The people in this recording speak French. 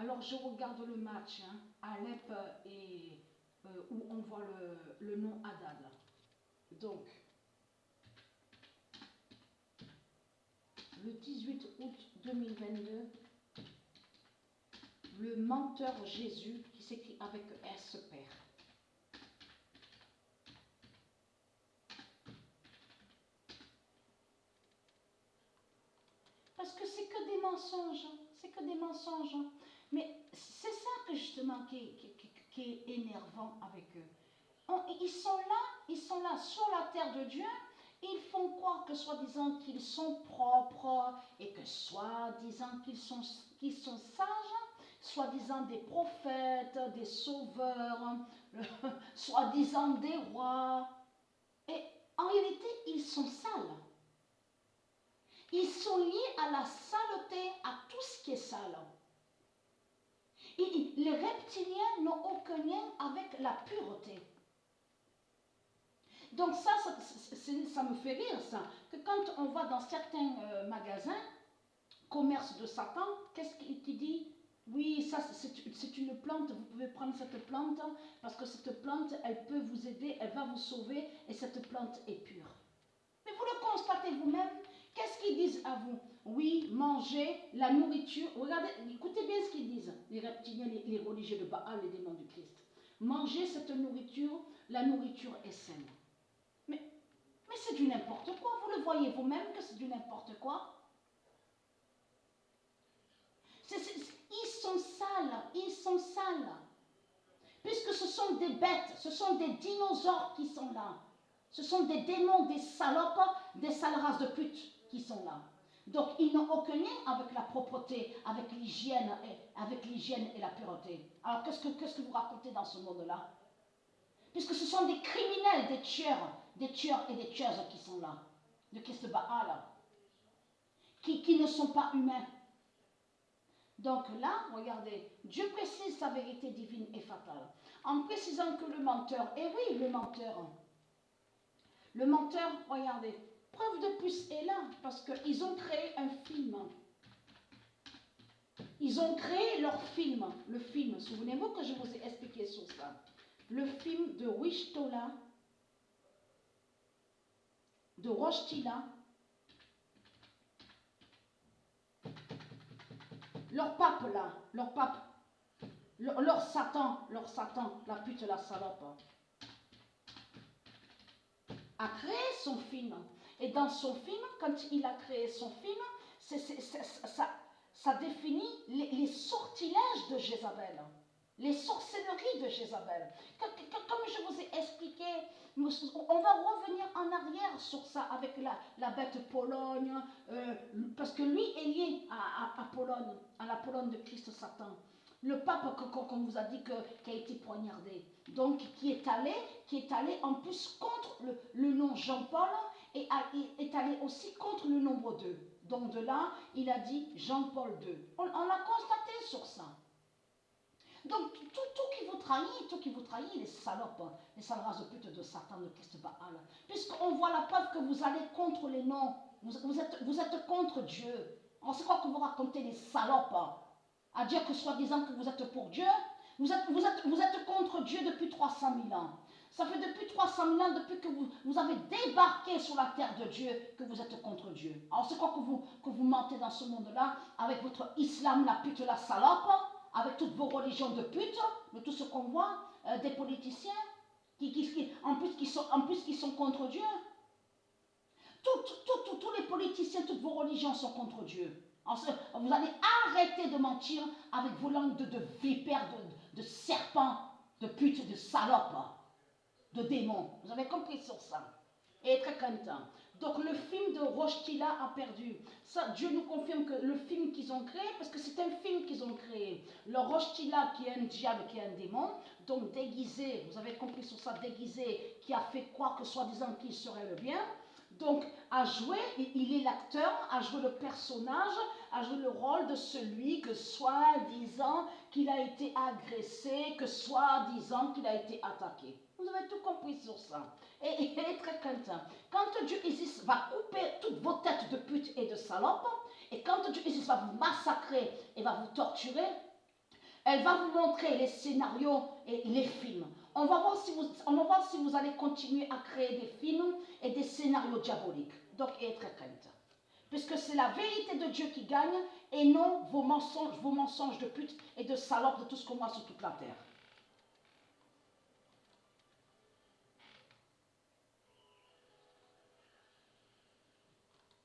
Alors je regarde le match, hein, Alep et où on voit le nom Haddad. Donc, le 18 août 2022, le menteur Jésus, qui s'écrit avec S père. Parce que c'est que des mensonges, c'est que des mensonges. Mais c'est ça que justement qui est énervant avec eux. Ils sont là sur la terre de Dieu. Ils font croire que soi-disant qu'ils sont propres et que soi-disant qu'ils sont sages, soi-disant des prophètes, des sauveurs, soi-disant des rois. Et en réalité, ils sont sales. Ils sont liés à la saleté, à tout ce qui est sale. Et les reptiliens n'ont aucun lien avec la pureté. Donc ça me fait rire, ça, que quand on va dans certains magasins, commerce de Satan, qu'est-ce qui dit? Oui, ça c'est une plante, vous pouvez prendre cette plante, parce que cette plante, elle peut vous aider, elle va vous sauver, et cette plante est pure. Mais vous le constatez vous-même, qu'est-ce qu'ils disent à vous? Oui, mangez la nourriture, regardez, écoutez bien ce qu'ils disent, les reptiliens, les religieux de Baal, les démons du Christ. Mangez cette nourriture, la nourriture est saine. Mais c'est du n'importe quoi, vous le voyez vous-même que c'est du n'importe quoi. Ils sont sales. Puisque ce sont des bêtes, ce sont des dinosaures qui sont là. Ce sont des démons, des salopes, des sales races de putes qui sont là. Donc ils n'ont aucun lien avec la propreté, avec l'hygiène et la pureté. Alors qu'est-ce que vous racontez dans ce monde-là? Puisque ce sont des criminels, des tueurs et des tueuses qui sont là, de Christ Baal, qui ne sont pas humains. Donc là, regardez, Dieu précise sa vérité divine et fatale, en précisant que le menteur, et oui, le menteur, regardez, preuve de plus est là, parce qu'ils ont créé un film. Ils ont créé leur film, le film, souvenez-vous que je vous ai expliqué sur ça. Le film de Wishtila, de Roshtila, leur pape là, leur Satan, la pute, la salope, a créé son film. Et dans son film, quand il a créé son film, ça définit les sortilèges de Jézabel. Les sorcelleries de Jézabel. Comme je vous ai expliqué, on va revenir en arrière sur ça avec la bête Pologne, parce que lui est lié à Pologne, à la Pologne de Christ Satan. Le pape qu'on vous a dit qui a été poignardé. Donc qui est allé en plus contre le nom Jean-Paul et est allé aussi contre le nombre 2. Donc de là, il a dit Jean-Paul II. On l'a constaté sur ça. Donc, tout qui vous trahit, les salopes, les sales races de pute de Satan, de Christ Baal. Puisqu'on voit la preuve que vous allez contre les noms, vous êtes contre Dieu. On sait quoi que vous racontez, les salopes, à dire que soi-disant que vous êtes pour Dieu, vous êtes contre Dieu depuis 300 000 ans. Ça fait depuis 300 000 ans, depuis que vous avez débarqué sur la terre de Dieu, que vous êtes contre Dieu. Alors c'est quoi que vous mentez dans ce monde-là, avec votre islam, la pute, la salope, avec toutes vos religions de pute, de tout ce qu'on voit, des politiciens, en plus qui sont contre Dieu. Tous les politiciens, toutes vos religions sont contre Dieu. Alors, vous allez arrêter de mentir avec vos langues de vipères, de serpents, de putes, de salopes, de démons. Vous avez compris sur ça. Et très content. Donc le film de Roshtila a perdu. Ça, Dieu nous confirme que le film qu'ils ont créé, parce que c'est un film qu'ils ont créé. Le Roshtila qui est un diable, qui est un démon, donc déguisé, vous avez compris sur ça, déguisé, qui a fait croire que soi-disant qu'il serait le bien. Donc, a joué, il est l'acteur, a joué le personnage, a joué le rôle de celui que soi-disant qu'il a été agressé, que soi-disant qu'il a été attaqué. Vous avez tout compris sur ça. Et il est très content. Quand Dieu Isis va couper toutes vos têtes de pute et de salope, et quand Dieu Isis va vous massacrer et va vous torturer, Elle va vous montrer les scénarios et les films. On va voir si vous allez continuer à créer des films et des scénarios diaboliques. Donc, être crainte. Puisque c'est la vérité de Dieu qui gagne et non vos mensonges de pute et de salopes de tout ce qu'on voit sur toute la terre.